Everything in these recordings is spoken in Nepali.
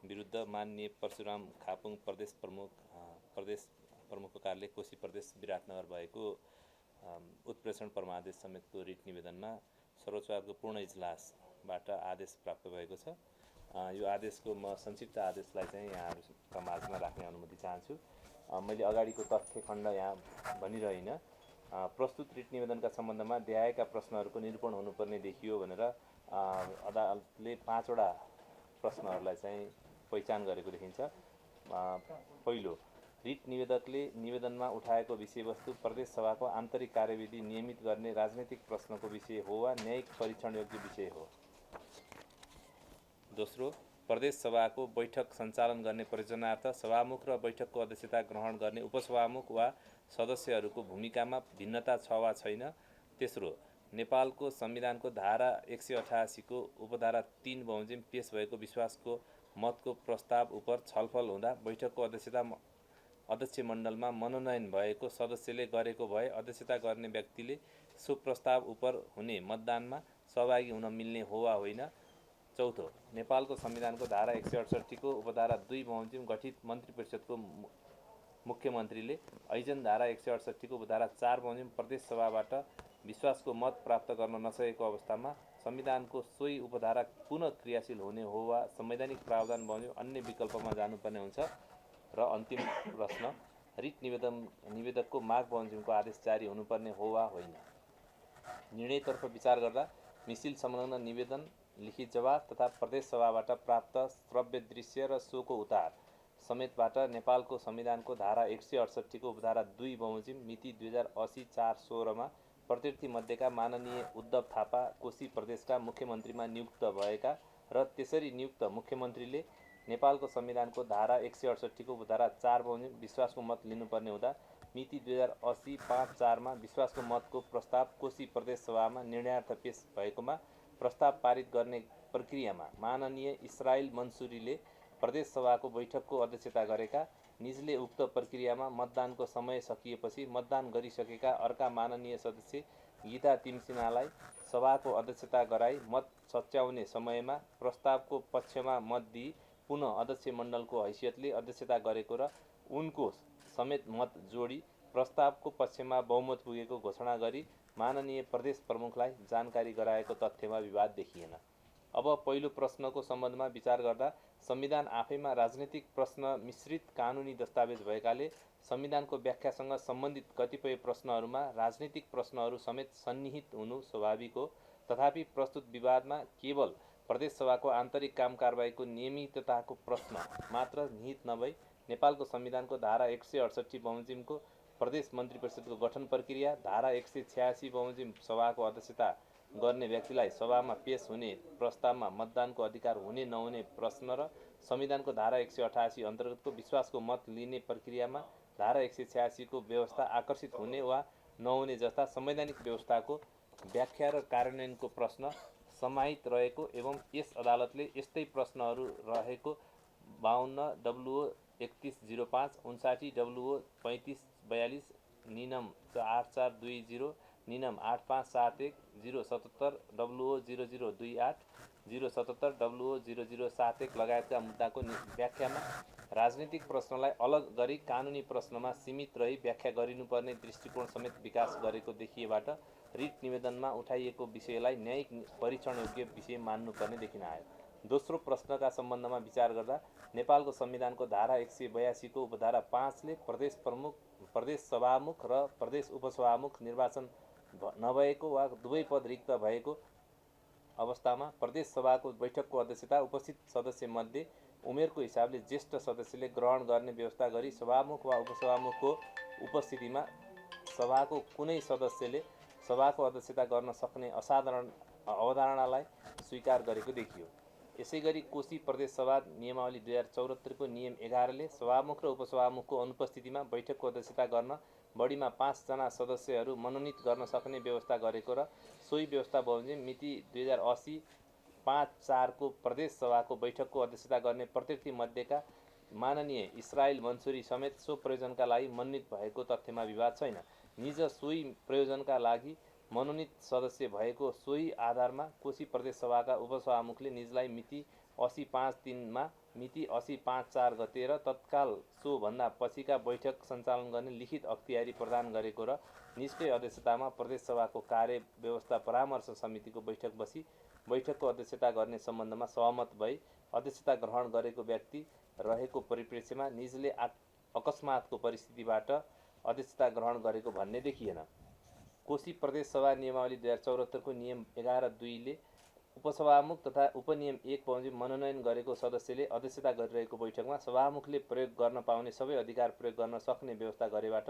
विरुद्ध माननीय परशुराम खापुङ प्रदेश प्रमुखको कार्यालय कोशी प्रदेश विराटनगर भएको उत्प्रेषण परमादेश समेतको रिट निवेदनमा सर्वोच्च अदालतको पूर्ण इजलासबाट आदेश प्राप्त भएको छ। यो आदेशको म संक्षिप्त आदेशलाई चाहिँ यहाँहरूका माझमा राख्ने अनुमति चाहन्छु। मैले अगाडिको तथ्य खण्ड यहाँ भनिरहेन। प्रस्तुत रिट निवेदनका सम्बन्धमा देखाएका प्रश्नहरूको निरूपण हुनुपर्ने देखियो भनेर अदालतले 5 वटा प्रश्नहरूलाई चाहिँ पहिचान गरेको देखिन्छ। पहिलो, रिट निवेदकले निवेदनमा उठाएको विषयवस्तु प्रदेश सभाको आन्तरिक कार्यविधि नियमित गर्ने राजनीतिक प्रश्नको विषय हो वा न्यायिक परीक्षणयोग्य विषय हो। दोस्रो, प्रदेश सभाको बैठक सञ्चालन गर्ने परियोजनार्थ सभामुख र बैठकको अध्यक्षता ग्रहण गर्ने उपसभामुख वा सदस्यहरूको भूमिकामा भिन्नता छ वा छैन। तेस्रो, नेपालको संविधानको धारा 188 को उपधारा 3 बमोजिम पेश भएको विश्वासको मतको प्रस्ताव उप छलफल हुँदा बैठकको अध्यक्ष मण्डलमा मनोनयन भएको सदस्यले गरेको भए अध्यक्षता गर्ने व्यक्तिले सो प्रस्ताव उप हुने मतदानमा सहभागी हुन मिल्ने हो वा होइन। चौथो, नेपालको संविधानको धारा 168 को उपधारा 2 बमोजिम गठित मन्त्री परिषदको मुख्यमन्त्रीले ऐजन धारा 168 को उपधारा 4 बमोजिम प्रदेश सभाबाट विश्वासको मत प्राप्त गर्न नसकेको अवस्थामा संविधानको सोही उपधारा पुनः क्रियाशील हुने हो वा संवैधानिक प्रावधान बमोजिम अन्य विकल्पमा जानुपर्ने हुन्छ। र अन्तिम प्रश्न, रिट निवेदकको माग बमोजिमको आदेश जारी हुनुपर्ने हो वा होइन। निर्णयतर्फ विचार गर्दा मिसिल संलग्न निवेदन, लिखित जवाब तथा प्रदेश सभाबाट प्राप्त श्रव्य दृश्य र सोको उतार समेतबाट नेपालको संविधानको धारा 168 को उपधारा 2 बमोजिम मिति 2080-4-16 मा प्रत्यर्थी मध्येका माननीय उद्धव थापा कोशी प्रदेशका मुख्यमन्त्रीमा नियुक्त भएका र त्यसरी नियुक्त मुख्यमन्त्रीले नेपालको संविधानको धारा 168 को उपधारा 4 बमोजिम विश्वासको मत लिनुपर्ने हुँदा मिति 2080-5-4 मा विश्वासको मतको प्रस्ताव कोशी प्रदेश सभामा निर्णयार्थ पेश भएकोमा प्रस्ताव पारित गर्ने प्रक्रियामा माननीय इस्राइल मन्सुरीले प्रदेश सभाको बैठकको अध्यक्षता गरेका, निजले उक्त प्रक्रियामा मतदानको समय सकिएपछि मतदान गरिसकेका अर्का माननीय सदस्य गीता तिमसिनालाई सभाको अध्यक्षता गराई मत सच्याउने समयमा प्रस्तावको पक्षमा मत दिई पुनः अध्यक्ष मण्डलको हैसियतले अध्यक्षता गरेको र उनको समेत मत जोडी प्रस्तावको पक्षमा बहुमत पुगेको घोषणा गरी माननीय प्रदेश प्रमुखलाई जानकारी गराएको तथ्यमा विवाद देखिएन। अब पहिलो प्रश्नको सम्बन्धमा विचार गर्दा संविधान आफैमा राजनीतिक प्रश्न मिश्रित कानुनी दस्तावेज भएकाले संविधानको व्याख्यासँग सम्बन्धित कतिपय प्रश्नहरूमा राजनीतिक प्रश्नहरू समेत सन्निहित हुनु स्वाभाविक हो। तथापि प्रस्तुत विवादमा केवल प्रदेश सभाको आन्तरिक काम कारबाहीको नियमितताको प्रश्न मात्र निहित नभई नेपालको संविधानको धारा 168 बमोजिमको प्रदेश मन्त्री परिषदको गठन प्रक्रिया, धारा 186 बमोजिम सभाको अध्यक्षता गर्ने व्यक्तिलाई सभामा पेश हुने प्रस्तावमा मतदानको अधिकार हुने नहुने प्रश्न र संविधानको धारा 188 अन्तर्गतको विश्वासको मत लिने प्रक्रियामा धारा 186 को व्यवस्था आकर्षित हुने वा नहुने जस्ता संवैधानिक व्यवस्थाको व्याख्या र कार्यान्वयनको प्रश्न समाहित रहेको एवं यस अदालतले यस्तै प्रश्नहरू रहेको 52 डब्लुओ 3105, 59 डब्लुओ 3542, निनम 8420, निनम 8571, 077 डब्लुओ 0028, 077 डब्लुओ 0071 लगायतका मुद्दाको व्याख्यामा राजनीतिक प्रश्नलाई अलग गरी कानुनी प्रश्नमा सीमित रही व्याख्या गरिनुपर्ने दृष्टिकोण समेत विकास गरेको देखिएबाट रिट निवेदनमा उठाइएको विषयलाई न्यायिक परीक्षणयोग्य विषय मान्नुपर्ने देखिन आयो। दोस्रो प्रश्नका सम्बन्धमा विचार गर्दा नेपालको संविधानको धारा 182 को उपधारा 5 ले प्रदेश प्रमुख, प्रदेश सभामुख र प्रदेश उपसभामुख निर्वाचन नभएको वा दुवै पद रिक्त भएको अवस्थामा प्रदेश सभाको बैठकको अध्यक्षता उपस्थित सदस्य मध्ये उमेरको हिसाबले ज्येष्ठ सदस्यले ग्रहण गर्ने व्यवस्था गरी सभामुख वा उपसभामुखको उपस्थितिमा सभाको कुनै सदस्यले सभाको अध्यक्षता गर्न सक्ने असाधारण अवधारणालाई स्वीकार गरेको देखियो। यसैगरी कोशी प्रदेश सभा नियमावली 2074 को नियम 11 ले सभामुख र उपसभामुखको अनुपस्थितिमा बैठकको अध्यक्षता गर्न बढीमा 5 जना सदस्यहरू मनोनित गर्न सक्ने व्यवस्था गरेको र सोही व्यवस्था बमोजिम मिति 2080-5-4 को प्रदेश सभाको बैठकको अध्यक्षता गर्ने प्रत्यर्थी मध्येका माननीय इस्राइल मन्सुरी समेत सो प्रयोजनका लागि मनोनित भएको तथ्यमा विवाद छैन। निज सोही प्रयोजनका लागि मनोनित सदस्य भएको सोही आधारमा कोशी प्रदेश सभाका उपसभामुखले निजलाई मिति 80-5-3 मा मिति 80/5/4 गते र तत्काल सोभन्दा पछिका बैठक सञ्चालन गर्ने लिखित अख्तियारी प्रदान गरेको र निजकै अध्यक्षतामा प्रदेशसभाको कार्य व्यवस्था परामर्श समितिको बैठक बसी बैठकको अध्यक्षता गर्ने सम्बन्धमा सहमत भई अध्यक्षता ग्रहण गरेको व्यक्ति रहेको परिप्रेक्ष्यमा निजले अकस्मातको परिस्थितिबाट अध्यक्षता ग्रहण गरेको भन्ने देखिएन। कोशी प्रदेश सभा नियमावली 2074 को नियम 11(2) ले उपसभामुख तथा उपनियम 1 बमोजिम मनोनयन गरेको सदस्यले अध्यक्षता गरिरहेको बैठकमा सभामुखले प्रयोग गर्न पाउने सबै अधिकार प्रयोग गर्न सक्ने व्यवस्था गरेबाट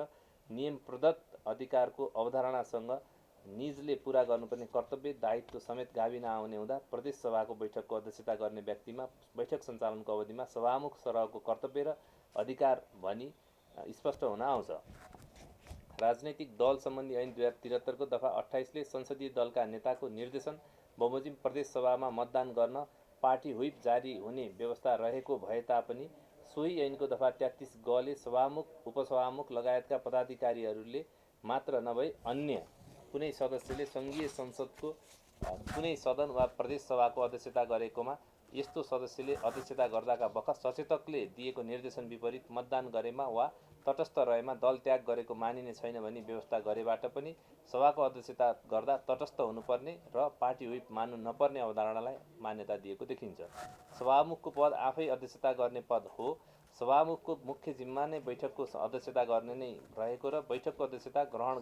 नियम प्रदत्त अधिकारको अवधारणासँग निजले पूरा गर्नुपर्ने कर्तव्य दायित्व समेत गाविन आउने हुँदा प्रदेश सभाको बैठकको अध्यक्षता गर्ने व्यक्तिमा बैठक सञ्चालनको अवधिमा सभामुख सरहको कर्तव्य र अधिकार भनी स्पष्ट हुन आउँछ। राजनैतिक दल सम्बन्धी ऐन 2073 को दफा 28 ले संसदीय दलका नेताको निर्देशन बमोजिम प्रदेश सभामा मतदान गर्न पार्टी व्हिप जारी हुने व्यवस्था रहेको भए तापनि सोही ऐनको दफा 33 ग ले सभामुख उपसभामुख लगायतका पदाधिकारीहरूले मात्र नभई अन्य कुनै सदस्यले सङ्घीय संसदको कुनै सदन वा प्रदेश सभाको अध्यक्षता गरेकोमा यस्तो सदस्यले अध्यक्षता गर्दाका बखत सचेतकले दिएको निर्देशन विपरीत मतदान गरेमा वा तटस्थ रहेमा दल त्याग गरेको मानिने छैन भनी व्यवस्था गरेबाट पनि सभाको अध्यक्षता गर्दा तटस्थ हुनुपर्ने र पार्टी व्हिप मान्नु नपर्ने अवधारणालाई मान्यता दिएको देखिन्छ। सभामुखको पद आफै अध्यक्षता गर्ने पद हो। सभामुखको मुख्य जिम्मा नै बैठकको अध्यक्षता गर्ने नै रहेको र बैठकको अध्यक्षता ग्रहण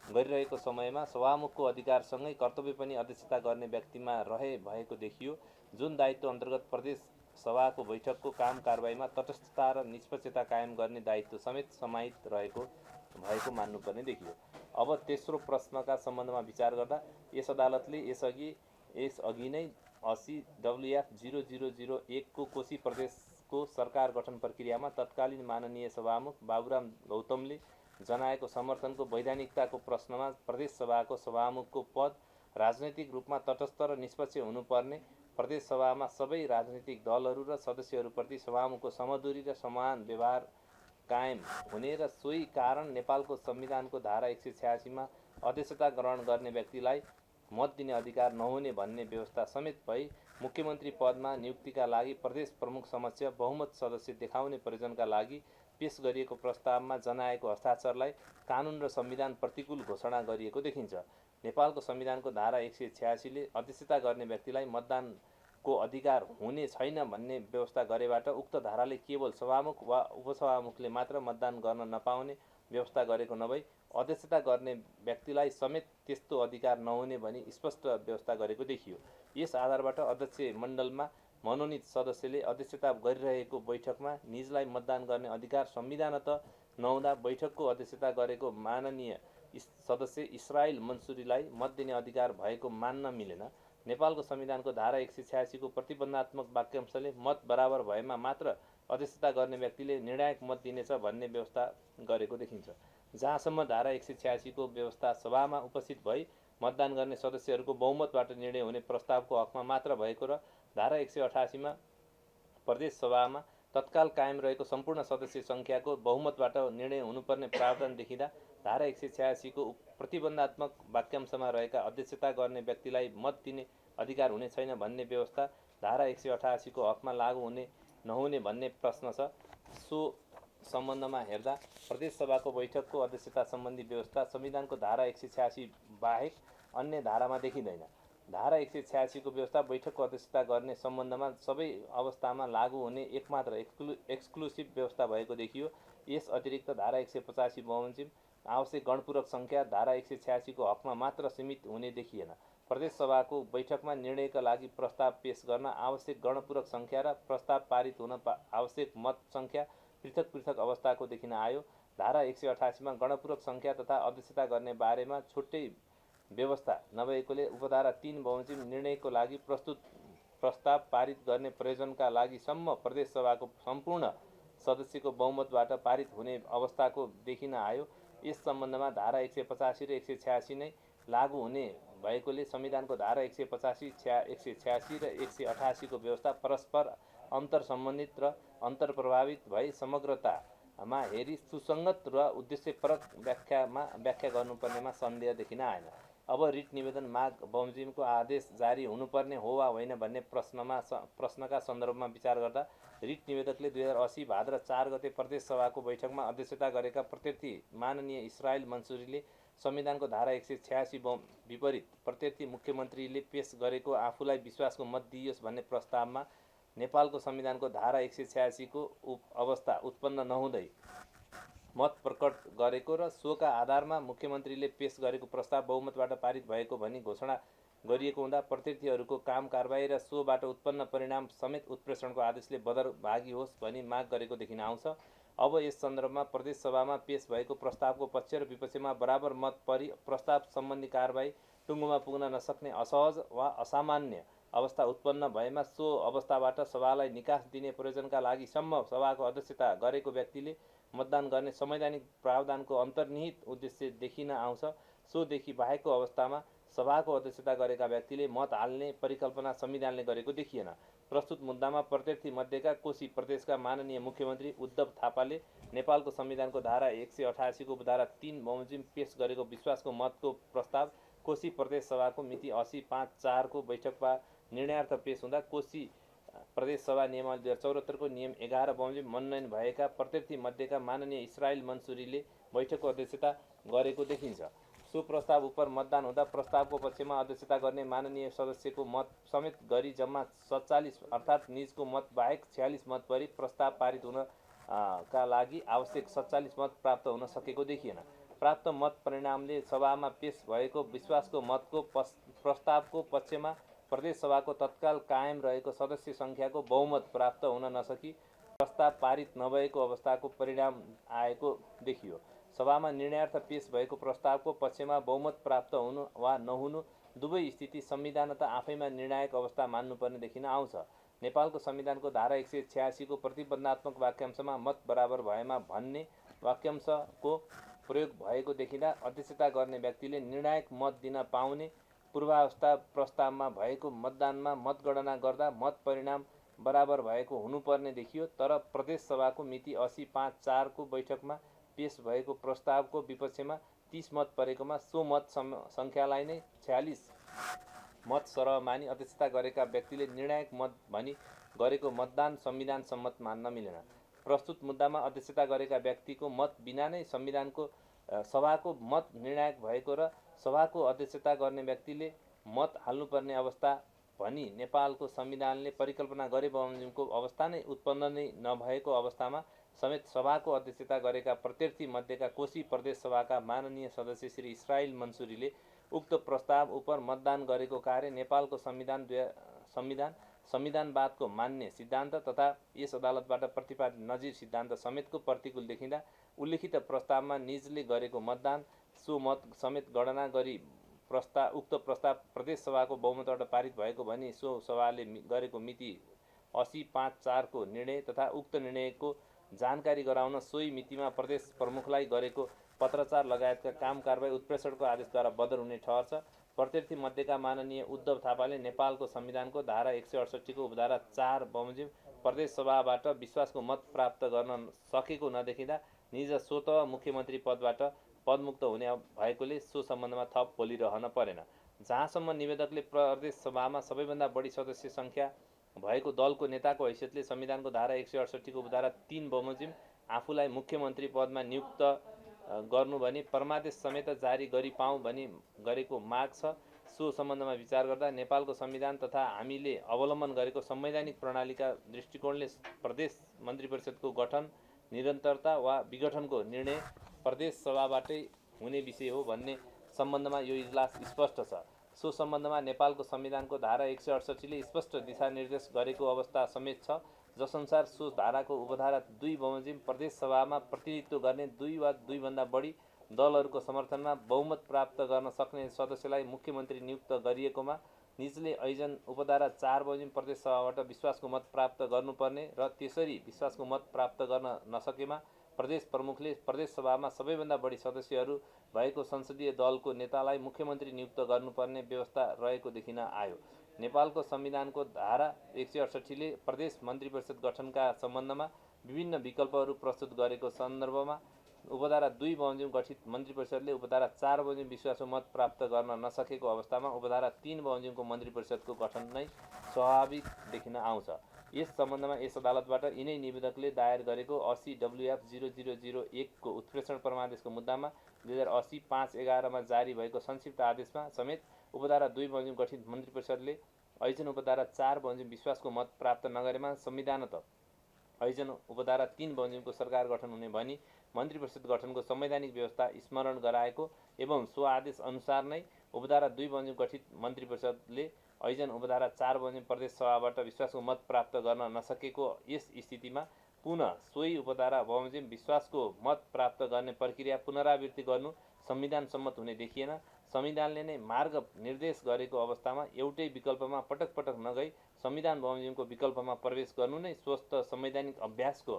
गरिरहेको समयमा सभामुखको अधिकारसँगै कर्तव्य पनि अध्यक्षता गर्ने व्यक्तिमा रहे भएको देखियो, जुन दायित्व अन्तर्गत प्रदेश सभाको बैठकको काम कारबाहीमा तटस्थता र निष्पक्षता कायम गर्ने दायित्व समेत समाहित भएको मान्नुपर्ने देखियो। अब तेस्रो प्रश्नका सम्बन्धमा विचार गर्दा यस अदालतले यसअघि नै 80/0001 को कोशी प्रदेशको सरकार गठन प्रक्रियामा तत्कालीन माननीय सभामुख बाबुराम गौतमले जनाएको समर्थनको वैधानिकताको प्रश्नमा प्रदेश सभाको सभामुखको पद राजनैतिक रूपमा तटस्थ र निष्पक्ष हुनुपर्ने, प्रदेश सभामा सबै राजनीतिक दलहरू र सदस्यहरूप्रति सभामुखको समदुरी र समान व्यवहार कायम हुने र सोही कारण नेपालको संविधानको धारा 186 मा अध्यक्षता ग्रहण गर्ने व्यक्तिलाई मत दिने अधिकार नहुने भन्ने व्यवस्था समेत भई मुख्यमन्त्री पदमा नियुक्तिका लागि प्रदेश प्रमुख समक्ष बहुमत सदस्य देखाउने प्रयोजनका लागि पेश गरिएको प्रस्तावमा जनाएको हस्ताक्षरलाई कानुन र संविधान प्रतिकूल घोषणा गरिएको देखिन्छ। नेपालको संविधानको धारा 186 ले अध्यक्षता गर्ने व्यक्तिलाई मतदानको अधिकार हुने छैन भन्ने व्यवस्था गरेबाट उक्त धाराले केवल सभामुख वा उपसभामुखले मात्र मतदान गर्न नपाउने व्यवस्था गरेको नभई अध्यक्षता गर्ने व्यक्तिलाई समेत त्यस्तो अधिकार नहुने भनी स्पष्ट व्यवस्था गरेको देखियो। यस आधारबाट अध्यक्ष मण्डलमा मनोनित सदस्यले अध्यक्षता गरिरहेको बैठकमा निजलाई मतदान गर्ने अधिकार संविधानत नहुँदा बैठकको अध्यक्षता गरेको माननीय सदस्य इस्राइल मन्सुरीलाई मत दिने अधिकार भएको मान्न मिलेन। नेपालको संविधानको धारा 186 को प्रतिबन्धात्मक वाक्यांशले मत बराबर भएमा मात्र अध्यक्षता गर्ने व्यक्तिले निर्णायक मत दिनेछ भन्ने व्यवस्था गरेको देखिन्छ। जहाँसम्म धारा 186 को व्यवस्था सभामा उपस्थित भई मतदान गर्ने सदस्यहरूको बहुमतबाट निर्णय हुने प्रस्तावको हकमा मात्र भएको र धारा 188 मा प्रदेश सभामा तत्काल कायम रहेको सम्पूर्ण सदस्य सङ्ख्याको बहुमतबाट निर्णय हुनुपर्ने प्रावधान देखिँदा धारा 186 को प्रतिबन्धात्मक वाक्यांशमा रहेका अध्यक्षता गर्ने व्यक्तिलाई मत दिने अधिकार हुने छैन भन्ने व्यवस्था धारा 188 को हकमा लागू हुने नहुने भन्ने प्रश्न छ। सो सम्बन्धमा हेर्दा प्रदेश सभाको बैठकको अध्यक्षता सम्बन्धी व्यवस्था संविधानको धारा 186 बाहेक अन्य धारामा देखिँदैन। धारा 186 को व्यवस्था बैठकको अध्यक्षता गर्ने सम्बन्धमा सबै अवस्थामा लागू हुने एकमात्र एक्सक्लुसिभ व्यवस्था भएको देखियो। यस अतिरिक्त धारा 185 बमोजिम आवश्यक गणपूरक सङ्ख्या धारा 186 को हकमा मात्र सीमित हुने देखिएन। प्रदेश सभाको बैठकमा निर्णयका लागि प्रस्ताव पेश गर्न आवश्यक गणपूरक सङ्ख्या र प्रस्ताव पारित हुन आवश्यक मत सङ्ख्या पृथक पृथक अवस्थाको देखिन आयो। धारा 188 मा गणपूरक सङ्ख्या तथा अध्यक्षता गर्ने बारेमा छुट्टै व्यवस्था नभएकोले उपधारा 3 बमोजिम निर्णयको लागि प्रस्तुत प्रस्ताव पारित गर्ने प्रयोजनका लागि सम्म प्रदेश सभाको सम्पूर्ण सदस्यको बहुमतबाट पारित हुने अवस्थाको देखिन आयो। यस सम्बन्धमा धारा 185 र 186 नै लागू हुने भएकोले संविधानको धारा 185, 186 र 188 को व्यवस्था परस्पर अन्तर्सम्बन्धित र अन्तर्प्रभावित भई समग्रतामा हेरी सुसङ्गत र उद्देश्यपरक व्याख्या गर्नुपर्नेमा सन्देह देखिन आएन। अब रिट निवेदन माग बमोजिमको आदेश जारी हुनुपर्ने हो वा होइन भन्ने प्रश्नका सन्दर्भमा विचार गर्दा रिट निवेदकले 2080 भाद्र 4 गते प्रदेश सभाको बैठकमा अध्यक्षता गरेका प्रत्यर्थी माननीय इस्रायल मन्सुरीले संविधानको धारा 186 विपरीत प्रत्यर्थी मुख्यमन्त्रीले पेश गरेको आफूलाई विश्वासको मत दिइयोस् भन्ने प्रस्तावमा नेपालको संविधानको धारा 186 को अवस्था उत्पन्न नहुँदै मत प्रकट गरेको र सोका आधारमा मुख्यमन्त्रीले पेश गरेको प्रस्ताव बहुमतबाट पारित भएको भनी घोषणा गरिएको हुँदा प्रत्यर्थीहरूको काम कारबाही र सोबाट उत्पन्न परिणाम समेत उत्प्रेषणको आदेशले बदरभागी होस् भनी माग गरेको देखिन आउँछ। अब यस सन्दर्भमा प्रदेश सभामा पेश भएको प्रस्तावको पक्ष र विपक्षमा बराबर मत परि प्रस्ताव सम्बन्धी कारबाही टुङ्गोमा पुग्न नसक्ने असहज वा असामान्य अवस्था उत्पन्न भएमा सो अवस्थाबाट सभालाई निकास दिने प्रयोजनका लागि सम्म सभाको अध्यक्षता गरेको व्यक्तिले मतदान गर्ने संवैधानिक प्रावधानको अन्तर्निहित उद्देश्य देखिन आउँछ। सोदेखि बाहेकको अवस्थामा सभाको अध्यक्षता गरेका व्यक्तिले मत हाल्ने परिकल्पना संविधानले गरेको देखिएन। प्रस्तुत मुद्दामा प्रत्यर्थी मध्येका कोशी प्रदेशका माननीय मुख्यमन्त्री उद्धव थापाले नेपालको संविधानको धारा 188 को धारा 3 बमोजिम पेश गरेको विश्वासको मतको प्रस्ताव कोशी प्रदेश सभाको मिति 80/5/4 को बैठकमा निर्णयार्थ पेश हुँदा कोशी प्रदेश सभा नियमावली 2074 को नियम 11 बमोजिम मनोनयन भएका प्रत्यर्थी मध्येका माननीय इस्रायल मन्सुरीले बैठकको अध्यक्षता गरेको देखिन्छ। सो प्रस्ताव उप मतदान हुँदा प्रस्तावको पक्षमा अध्यक्षता गर्ने माननीय सदस्यको मत समेत गरी जम्मा 47 अर्थात् निजको मत बाहेक 46 मत परि प्रस्ताव पारित हुन का लागि आवश्यक 47 मत प्राप्त हुन सकेको देखिएन। प्राप्त मत परिणामले सभामा पेश भएको विश्वासको मतको प्रस्तावको पक्षमा प्रदेश सभाको तत्काल कायम रहेको सदस्य सङ्ख्याको बहुमत प्राप्त हुन नसकी प्रस्ताव पारित नभएको अवस्थाको परिणाम आएको देखियो। सभामा निर्णयार्थ पेश भएको प्रस्तावको पक्षमा बहुमत प्राप्त हुनु वा नहुनु दुवै स्थिति संविधानत आफैमा निर्णायक अवस्था मान्नुपर्ने देखिन आउँछ। नेपालको संविधानको धारा 186 को प्रतिबन्धात्मक वाक्यांशमा मत बराबर भएमा भन्ने वाक्यांशको प्रयोग भएको देखिँदा अध्यक्षता गर्ने व्यक्तिले निर्णायक मत दिन पाउने पूर्वावस्था प्रस्तावमा भएको मतदानमा मतगणना गर्दा मत परिणाम बराबर भएको हुनुपर्ने देखियो। तर प्रदेश सभाको मिति 80/5/4 को बैठकमा पेश भएको प्रस्तावको विपक्षमा 30 मत परेकोमा सो मत सङ्ख्यालाई नै 46 मत सरह मानी अध्यक्षता गरेका व्यक्तिले निर्णायक मत भनी गरेको मतदान संविधान सम्मत मान्न मिलेन। प्रस्तुत मुद्दामा अध्यक्षता गरेका व्यक्तिको मत बिना नै संविधानको सभाको मत निर्णायक भएको र सभाको अध्यक्षता गर्ने व्यक्तिले मत हाल्नुपर्ने अवस्था भनी नेपालको संविधानले परिकल्पना गरे बमोजिमको अवस्था नै उत्पन्न नै नभएको अवस्थामा समेत सभाको अध्यक्षता गरेका प्रत्यर्थी मध्येका कोशी प्रदेश सभाका माननीय सदस्य श्री इस्रायल मन्सुरीले उक्त प्रस्ताव उप मतदान गरेको कार्य नेपालको संविधानवादको मान्य सिद्धान्त तथा यस अदालतबाट प्रतिपादित नजिर सिद्धान्त समेतको प्रतिकूल देखिँदा उल्लिखित प्रस्तावमा निजले गरेको मतदान सो मत समेत गणना गरी उक्त प्रस्ताव प्रदेश सभाको बहुमतबाट पारित भएको भनी सो सभाले गरेको मिति 80/5/4 को निर्णय तथा उक्त निर्णयको जानकारी गराउन सोही मितिमा प्रदेश प्रमुखलाई गरेको पत्रचार लगायतका काम कारबाही उत्प्रेषणको आदेशद्वारा बदर हुने ठहर्छ। प्रत्यर्थी मध्येका माननीय उद्धव थापाले नेपालको संविधानको धारा 168 को उपधारा 4 बमोजिम प्रदेश सभाबाट विश्वासको मत प्राप्त गर्न सकेको नदेखिँदा निज स्वतः मुख्यमन्त्री पदबाट पदमुक्त हुने भएकोले सो सम्बन्धमा थप बोलिरहन परेन। जहाँसम्म निवेदकले प्रदेश सभामा सबैभन्दा बढी सदस्य सङ्ख्या भएको दलको नेताको हैसियतले संविधानको धारा 168 को उपधारा 3 बमोजिम आफूलाई मुख्यमन्त्री पदमा नियुक्त गर्नु भनी परमादेश समेत जारी गरी पाऊँ भनी गरेको माग छ। सो सम्बन्धमा विचार गर्दा नेपालको संविधान तथा हामीले अवलम्बन गरेको संवैधानिक प्रणालीका दृष्टिकोणले प्रदेश मन्त्रिपरिषदको गठन निरन्तरता वा विघटनको निर्णय प्रदेश सभाबाटै हुने विषय हो भन्ने सम्बन्धमा यो इजलास स्पष्ट छ। सो सम्बन्धमा नेपालको संविधानको धारा 168 ले स्पष्ट दिशानिर्देश गरेको अवस्था समेत छ, जसअनुसार सो धाराको उपधारा 2 बमोजिम प्रदेश सभामा प्रतिनिधित्व गर्ने 2 वा 2 भन्दा बढी दलहरूको समर्थनमा बहुमत प्राप्त गर्न सक्ने सदस्यलाई मुख्यमन्त्री नियुक्त गरिएकोमा निजले ऐजन उपधारा 4 बमोजिम प्रदेश सभाबाट विश्वासको मत प्राप्त गर्नुपर्ने र त्यसरी विश्वासको मत प्राप्त गर्न नसकेमा प्रदेश प्रमुखले प्रदेश सभामा सबैभन्दा बढी सदस्यहरू भएको संसदीय दलको नेतालाई मुख्यमन्त्री नियुक्त गर्नुपर्ने व्यवस्था रहेको देखिन आयो। नेपालको संविधानको धारा 168 ले प्रदेश मन्त्रिपरिषद गठनका सम्बन्धमा विभिन्न विकल्पहरू प्रस्तुत गरेको सन्दर्भमा उपधारा 2 बमोजिम गठित मन्त्री परिषदले उपधारा 4 बमोजिम विश्वासको मत प्राप्त गर्न नसकेको अवस्थामा उपधारा 3 बमोजिमको मन्त्री परिषदको गठन नै स्वाभाविक देखिन आउँछ। यस सम्बन्धमा यस अदालतबाट यिनै निवेदकले दायर गरेको 80WF0001 को उत्प्रेषण परमादेशको मुद्दामा 2080 5/11 मा जारी भएको संक्षिप्त आदेशमा समेत उपधारा 2 बमोजिम गठित मन्त्री परिषदले ऐजन उपधारा 4 बमोजिम विश्वासको मत प्राप्त नगरेमा संविधानत ऐजन उपधारा 3 बमोजिमको सरकार गठन हुने भनी मन्त्री परिषद गठनको संवैधानिक व्यवस्था स्मरण गराएको एवं सो आदेश अनुसार नै उपधारा 2 बमोजिम गठित मन्त्री परिषदले ऐजन उपधारा 4 बमोजिम प्रदेश सभाबाट विश्वासको मत प्राप्त गर्न नसकेको यस स्थितिमा पुनः सोही उपधारा बमोजिम विश्वासको मत प्राप्त गर्ने प्रक्रिया पुनरावृत्ति गर्नु संविधान सम्मत हुने देखिएन। संविधानले नै मार्ग निर्देश गरेको अवस्थामा एउटै विकल्पमा पटक पटक नगई संविधान बमोजिमको विकल्पमा प्रवेश गर्नु नै स्वस्थ संवैधानिक अभ्यासको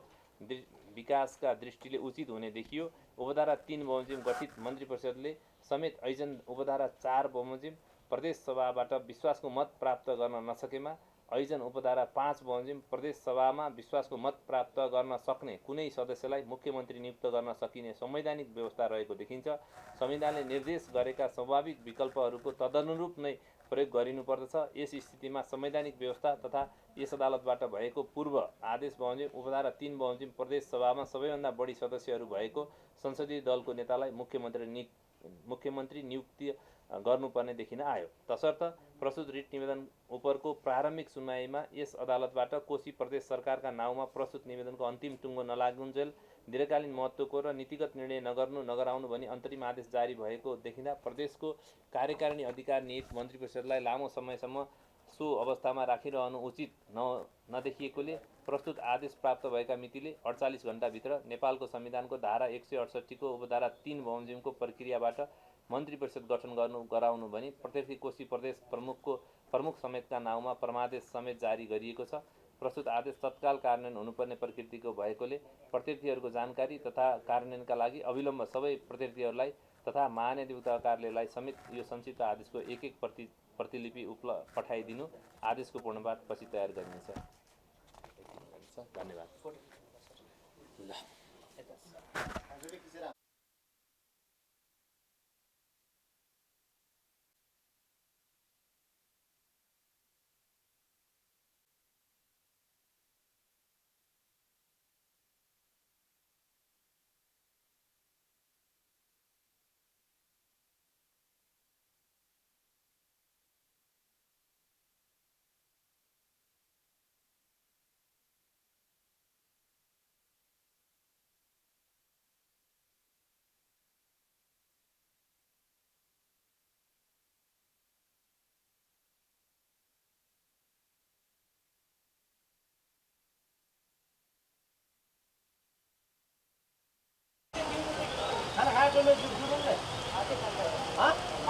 विकासका दृष्टिले उचित हुने देखियो। उपधारा 3 बमोजिम गठित मन्त्री परिषदले समेत ऐजन उपधारा 4 बमोजिम प्रदेश सभाबाट विश्वासको मत प्राप्त गर्न नसकेमा ऐजन उपधारा 5 बमोजिम प्रदेश सभामा विश्वासको मत प्राप्त गर्न सक्ने कुनै सदस्यलाई मुख्यमन्त्री नियुक्त गर्न सकिने संवैधानिक व्यवस्था रहेको देखिन्छ। संविधानले निर्देश गरेका स्वाभाविक विकल्पहरूको तदनुरूप नै प्रयोग गरिनुपर्दछ। यस स्थितिमा संवैधानिक व्यवस्था तथा यस अदालतबाट भएको पूर्व आदेश बमोजिम उपधारा 3 बमोजिम प्रदेश सभामा सबैभन्दा बढी सदस्यहरू भएको संसदीय दलको नेतालाई मुख्यमन्त्री नियुक्ति गर्नुपर्ने देखिन आयो। तसर्थ प्रस्तुत रिट निवेदन उपरको प्रारम्भिक सुनवाईमा यस अदालतबाट कोशी प्रदेश सरकारका नाउँमा प्रस्तुत निवेदनको अन्तिम टुङ्गो नलागुन्जेल दीर्घकालीन महत्त्वको र नीतिगत निर्णय नगराउनु भनी अन्तरिम आदेश जारी भएको देखिँदा प्रदेशको कार्यकारिणी अधिकार निहित मन्त्री परिषदलाई लामो समयसम्म सो अवस्थामा राखिरहनु उचित नदेखिएकोले प्रस्तुत आदेश प्राप्त भएका मितिले 48 घण्टाभित्र नेपालको संविधानको धारा 168 को उपधारा 3 बमोजिमको प्रक्रियाबाट मन्त्री परिषद गठन गराउनु भनी प्रत्यक्ष कोशी प्रदेश प्रमुख समेतका नाउँमा परमादेश समेत जारी गरिएको छ। प्रस्तुत आदेश तत्काल कार्यान्वयन हुनुपर्ने प्रकृतिको भएकोले प्रत्यर्थीहरूको जानकारी तथा कार्यान्वयनका लागि अविलम्ब सबै प्रत्यर्थीहरूलाई तथा महाधिवक्ता कार्यालयलाई समेत यो संक्षिप्त आदेशको एक प्रतिलिपि पठाइदिनु। आदेशको पूर्णपाठ पछि तयार गरिनेछ। धन्यवाद। खाना खाएको